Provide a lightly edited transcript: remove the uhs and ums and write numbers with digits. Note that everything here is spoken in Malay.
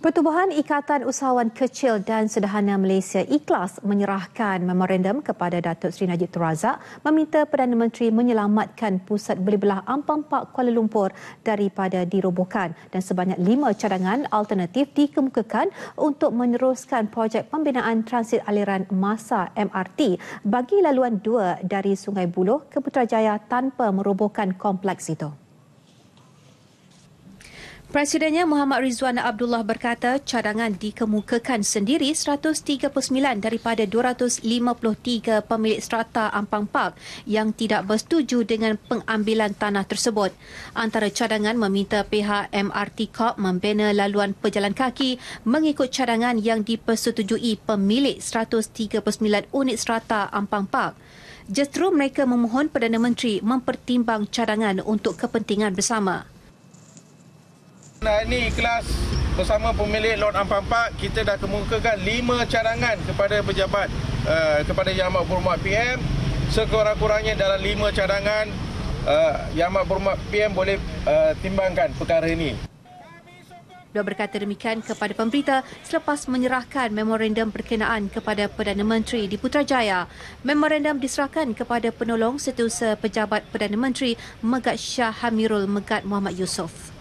Pertubuhan Ikatan Usahawan Kecil dan Sederhana Malaysia ikhlas menyerahkan memorandum kepada Datuk Seri Najib Tun Razak meminta Perdana Menteri menyelamatkan pusat beli belah Ampang Park Kuala Lumpur daripada dirobohkan dan sebanyak 5 cadangan alternatif dikemukakan untuk meneruskan projek pembinaan transit aliran massa MRT bagi laluan 2 dari Sungai Buloh ke Putrajaya tanpa merobohkan kompleks itu. Presidennya Muhammad Rizwan Abdullah berkata cadangan dikemukakan sendiri 139 daripada 253 pemilik strata Ampang Park yang tidak bersetuju dengan pengambilan tanah tersebut. Antara cadangan meminta pihak MRT Corp membina laluan pejalan kaki mengikut cadangan yang dipersetujui pemilik 139 unit strata Ampang Park. Justru mereka memohon Perdana Menteri mempertimbang cadangan untuk kepentingan bersama. Ini ikhlas bersama pemilik Lot Ampang Park, kita dah kemukakan 5 cadangan kepada pejabat, kepada Yang Amat Berhormat PM. Sekurang-kurangnya dalam 5 cadangan, Yang Amat Berhormat PM boleh timbangkan perkara ini. Beliau berkata demikian kepada pemberita selepas menyerahkan memorandum berkenaan kepada Perdana Menteri di Putrajaya. Memorandum diserahkan kepada penolong Setiausaha Pejabat Perdana Menteri Megat Shah Hamirul Megat Muhammad Yusof.